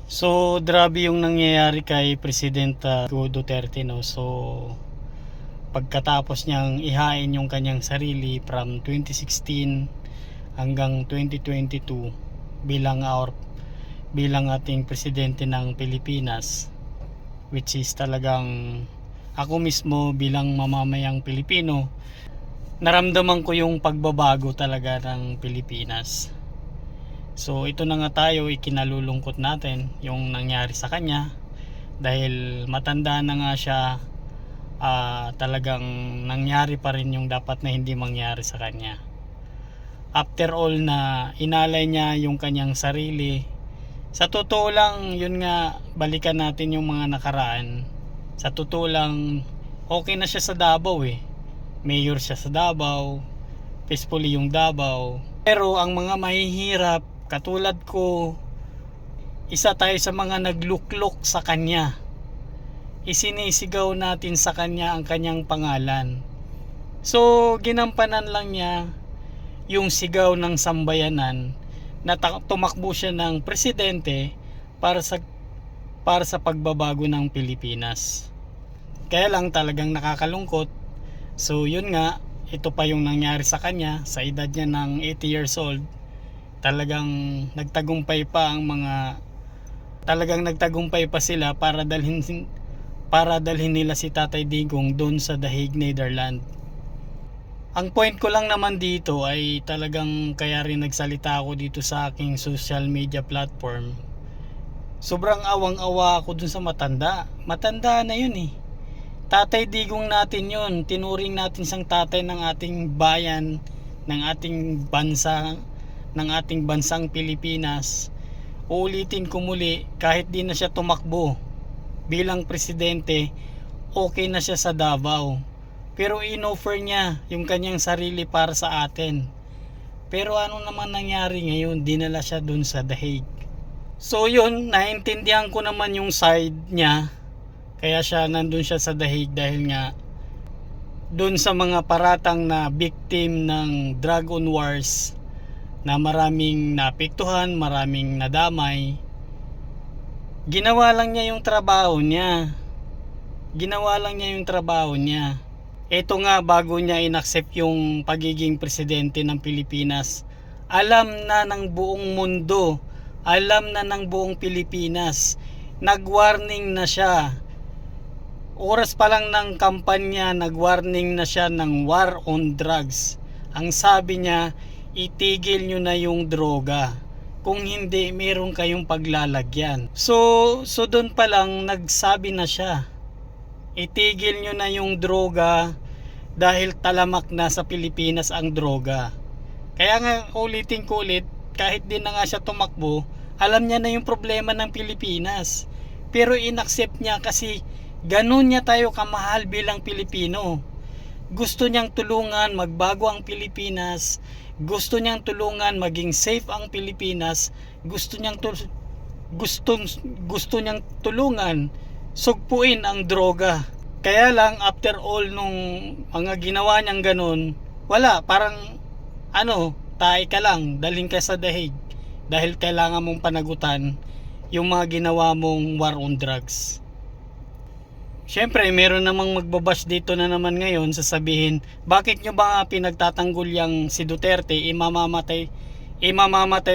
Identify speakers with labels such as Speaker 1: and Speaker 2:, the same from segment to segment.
Speaker 1: So, grabe yung nangyayari kay Presidenta Duterte, no? So, pagkatapos niyang ihain yung kanyang sarili from 2016 hanggang 2022 bilang ating presidente ng Pilipinas, which is talagang ako mismo bilang mamamayang Pilipino, naramdaman ko yung pagbabago talaga ng Pilipinas. So ito na nga tayo, ikinalulungkot natin yung nangyari sa kanya dahil matanda na nga siya. Talagang nangyari pa rin yung dapat na hindi mangyari sa kanya. After all na inalay niya yung kanyang sarili, sa totoo lang, yun nga, balikan natin yung mga nakaraan. Sa totoo lang, okay na siya sa Davao eh. Mayor siya sa Davao, peacefully yung Davao. Pero ang mga mahihirap katulad ko, isa tayo sa mga nagluklok sa kanya. Isinisigaw natin sa kanya ang kanyang pangalan. So ginampanan lang niya yung sigaw ng sambayanan na tumakbo siya ng presidente para sa pagbabago ng Pilipinas. Kaya lang talagang nakakalungkot. So yun nga, ito pa yung nangyari sa kanya sa edad niya ng 80 years old. Talagang nagtagumpay pa sila para dalhin nila si Tatay Digong doon sa The Hague, Netherlands. Ang point ko lang naman dito ay talagang kaya rin nagsalita ako dito sa aking social media platform. Sobrang awang-awa ako dun sa matanda. Matanda na yun eh. Tatay Digong natin yun. Tinuring natin siyang tatay ng ating bayan, ng ating bansa, ng ating bansang Pilipinas. Uulitin ko muli, kahit di na siya tumakbo bilang presidente, okay na siya sa Davao. Pero inoffer niya yung kanyang sarili para sa atin. Pero ano naman nangyari ngayon? Dinala siya dun sa The Hague. So yun, naintindihan ko naman yung side niya. Kaya nandun siya sa The Hague dahil nga dun sa mga paratang na victim ng drug on wars, na maraming naapektuhan, maraming nadamay. Ginawa lang niya yung trabaho niya. Ito nga, bago niya inaccept yung pagiging presidente ng Pilipinas, alam na ng buong mundo, alam na ng buong Pilipinas, nag-warning na siya. Oras pa lang ng kampanya, nag-warning na siya ng war on drugs. Ang sabi niya, itigil nyo na yung droga. Kung hindi, meron kayong paglalagyan. So doon pa lang nagsabi na siya, itigil nyo na yung droga dahil talamak na sa Pilipinas ang droga. Kaya nga ulitin ko ulit, kahit din na nga siya tumakbo, alam niya na yung problema ng Pilipinas. Pero inaccept niya kasi ganun niya tayo kamahal bilang Pilipino. Gusto niyang tulungan magbago ang Pilipinas, gusto niyang tulungan maging safe ang Pilipinas, gusto niyang tulungan sugpuin ang droga. Kaya lang after all nung mga ginawa niyang ganun, wala, parang tayo ka lang, dalhin ka sa The Hague dahil kailangan mong panagutan yung mga ginawa mong war on drugs. Siyempre, meron namang magbabash dito na naman ngayon, sasabihin, bakit nyo ba pinagtatanggol yang si Duterte, imamamatay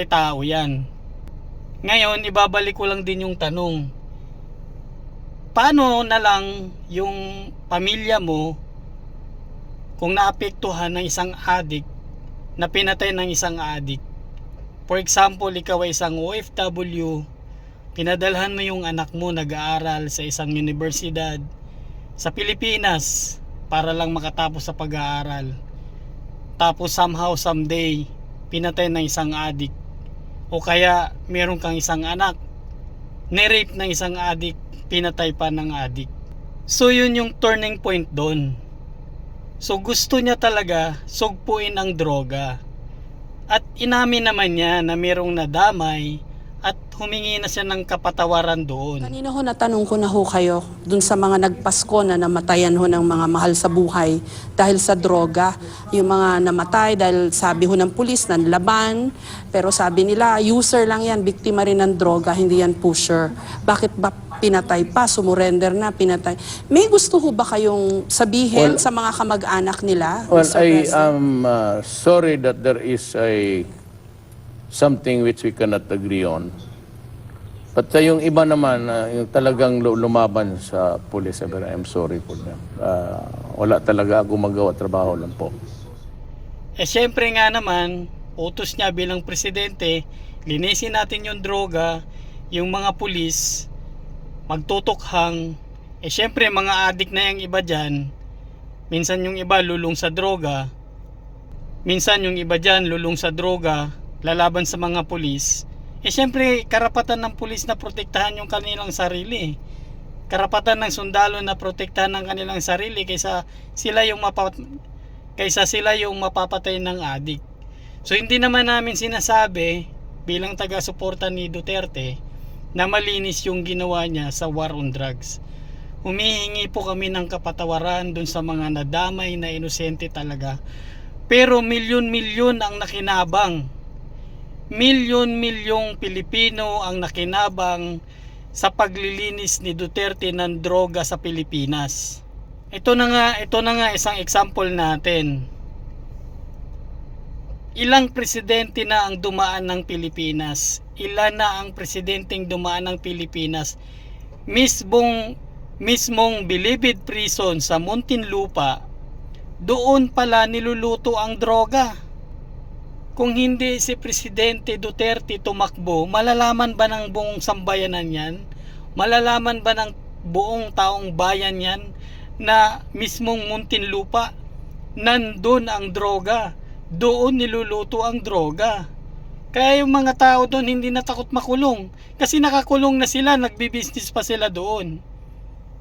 Speaker 1: tao yan. Ngayon, ibabalik ko lang din yung tanong, paano na lang yung pamilya mo kung naapektuhan ng isang addict, na pinatay ng isang addict? For example, ikaw ay isang OFW, pinadalhan mo yung anak mo nag-aaral sa isang universidad sa Pilipinas para lang makatapos sa pag-aaral. Tapos somehow, someday, pinatay ng isang addict. O kaya meron kang isang anak, nirape ng isang addict, pinatay pa ng addict. So yun yung turning point doon. So gusto niya talaga sugpuin ang droga. At inamin naman niya na merong nadamay at humingi na siya ng kapatawaran doon.
Speaker 2: Kanina ho natanong ko na ho kayo dun sa mga nagpasko na namatayan ho ng mga mahal sa buhay dahil sa droga. Yung mga namatay dahil sabi ho ng pulis na laban, pero sabi nila user lang yan, biktima rin ng droga, hindi yan pusher. Bakit ba pinatay pa, sumurrender na, pinatay? May gusto ho ba kayong sabihin sa mga kamag-anak nila?
Speaker 3: Well,
Speaker 2: Mr.
Speaker 3: I
Speaker 2: President?
Speaker 3: am sorry that there is something which we cannot agree on. But yung iba naman, yung talagang lumaban sa police, I'm sorry for them. Wala talaga ako magawa, trabaho lang po.
Speaker 1: Syempre nga naman, utos niya bilang presidente, linisin natin yung droga, yung mga pulis, magtutukhang. Syempre mga adik na yung iba dyan, minsan yung iba lulong sa droga, minsan yung iba dyan lulong sa droga, lalaban sa mga pulis. Syempre karapatan ng pulis na protektahan yung kanilang sarili. Karapatan ng sundalo na protektahan ng kanilang sarili kaysa sila yung mapapatay ng adik. So hindi naman namin sinasabi bilang taga-suporta ni Duterte na malinis yung ginawa niya sa war on drugs. Humihingi po kami ng kapatawaran dun sa mga nadamay na inosente talaga. Pero milyon-milyon ang nakinabang. Milyon-milyong Pilipino ang nakinabang sa paglilinis ni Duterte ng droga sa Pilipinas. Ito na nga isang example natin. Ilang presidente na ang dumaan ng Pilipinas? Ilan na ang presidenteng dumaan ng Pilipinas? Mismong Bilibid Prison sa Muntinlupa, doon pala niluluto ang droga. Kung hindi si Presidente Duterte tumakbo, malalaman ba ng buong sambayanan yan? Malalaman ba ng buong taong bayan yan na mismong Muntinlupa, nandun ang droga, doon niluluto ang droga? Kaya yung mga tao doon hindi natakot makulong kasi nakakulong na sila, nagbibusiness pa sila doon.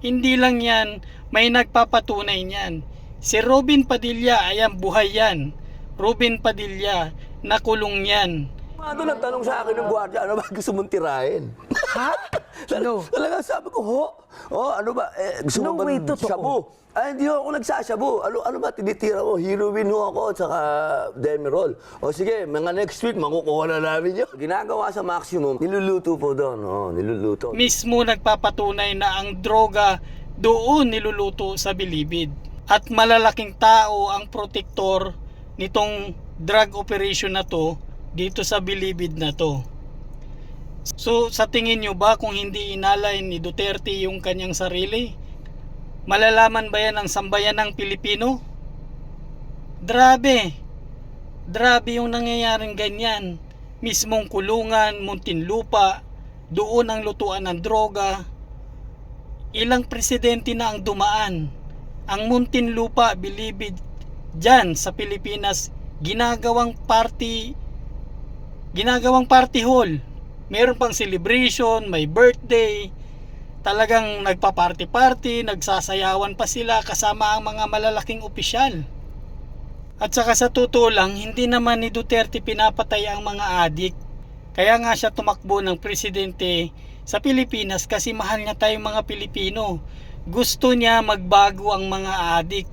Speaker 1: Hindi lang yan, may nagpapatunay niyan. Si Robin Padilla, ayan, buhay yan. Robin Padilla, nakulong yan.
Speaker 4: Ano nagtanong sa akin ng gwardiya, ano ba gusto mong tirahin?
Speaker 5: Ha? No.
Speaker 4: Talaga sabi ko, ano ba, gusto
Speaker 5: No
Speaker 4: mo ba
Speaker 5: way, totoo.
Speaker 4: shabu? Ay, hindi ako nagsasabu. Ano ba, tinitira mo? Heroin ho ako at saka Demerol. O sige, mga next week, makukuha na namin yun. Ginagawa sa maximum, niluluto po doon. Niluluto.
Speaker 1: Mismo nagpapatunay na ang droga doon niluluto sa Bilibid. At malalaking tao ang protektor nitong drug operation na to dito sa Bilibid na to. So sa tingin nyo ba kung hindi inalay ni Duterte yung kanyang sarili, malalaman ba yan ng sambayan ng Pilipino? Grabe yung nangyayaring ganyan. Mismong kulungan, Muntinlupa, doon ang lutuan ng droga. Ilang presidente na ang dumaan. Ang Muntinlupa, Bilibid, dyan sa Pilipinas, ginagawang party hall. Meron pang celebration, may birthday, talagang nagpa-party-party, nagsasayawan pa sila kasama ang mga malalaking opisyal. At saka sa totoo lang, hindi naman ni Duterte pinapatay ang mga adik. Kaya nga siya tumakbo ng presidente sa Pilipinas kasi mahal niya tayong mga Pilipino. Gusto niya magbago ang mga adik.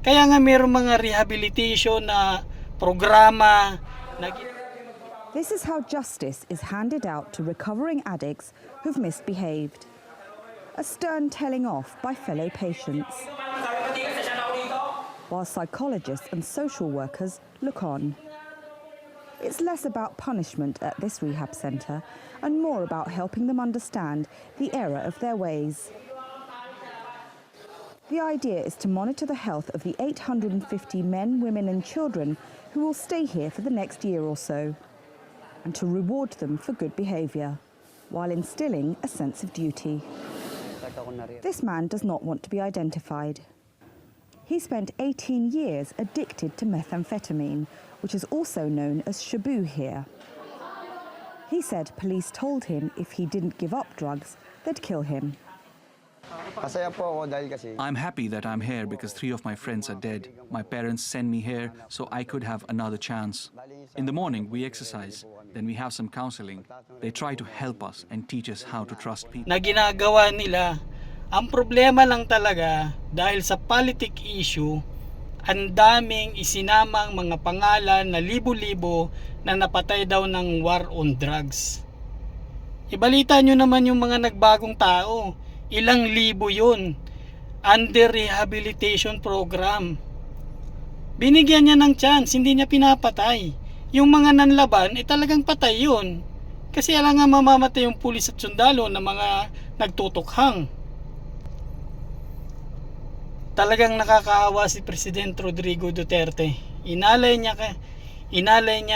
Speaker 1: Kaya nga meron mga rehabilitation na programa na
Speaker 6: This is how justice is handed out to recovering addicts who've misbehaved. A stern telling off by fellow patients, while psychologists and social workers look on. It's less about punishment at this rehab centre and more about helping them understand the error of their ways. The idea is to monitor the health of the 850 men, women and children who will stay here for the next year or so, and to reward them for good behaviour, while instilling a sense of duty. This man does not want to be identified. He spent 18 years addicted to methamphetamine, which is also known as shabu here. He said police told him if he didn't give up drugs, they'd kill him.
Speaker 5: Masaya po ako dahil kasi
Speaker 7: I'm happy that I'm here because 3 of my friends are dead. My parents sent me here so I could have another chance. In the morning, we exercise. Then we have some counseling. They try to help us and teach us how to trust people.
Speaker 1: Na ginagawa nila. Ang problema lang talaga, dahil sa politic issue, ang daming isinamang mga pangalan na libo-libo na napatay daw ng war on drugs. Ibalita nyo naman yung mga nagbagong tao. Ilang libo yun. Under rehabilitation program. Binigyan niya ng chance, hindi niya pinapatay. Yung mga nanlaban, talagang patay yun. Kasi alam nga mamamatay yung pulis at sundalo na mga nagtutukhang. Talagang nakakaawa si President Rodrigo Duterte. Inalay niya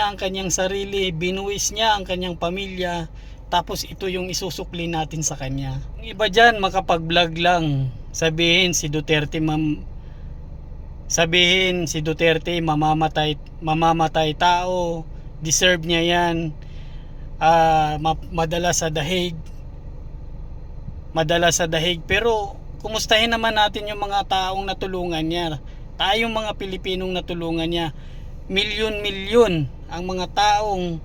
Speaker 1: ang kanyang sarili, binuwis niya ang kanyang pamilya, tapos ito yung isusukli natin sa kanya. Yung iba dyan makapag-vlog lang, sabihin si Duterte mamamatay tao, deserve niya yan, madala sa dahig. Pero kumustahin naman natin yung mga taong natulungan niya. Tayong mga Pilipinong natulungan niya. Milyon-milyon ang mga taong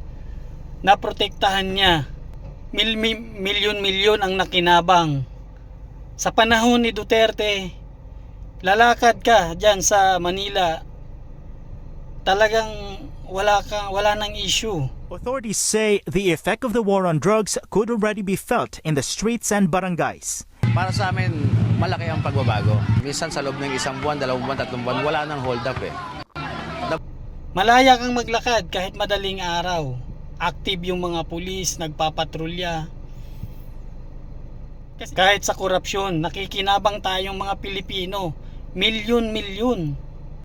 Speaker 1: naprotektahan niya. Milyon-milyon ang nakinabang. Sa panahon ni Duterte, lalakad ka dyan sa Manila, talagang wala nang issue.
Speaker 8: Authorities say the effect of the war on drugs could already be felt in the streets and barangays.
Speaker 9: Para sa amin, malaki ang pagbabago. Minsan sa loob ng 1 buwan, 2 buwan, 3 buwan, wala nang hold up eh.
Speaker 1: Malaya kang maglakad kahit madaling araw. Active yung mga pulis, nagpapatrolya. Kahit sa korupsyon, nakikinabang tayong mga Pilipino. Milyon-milyon.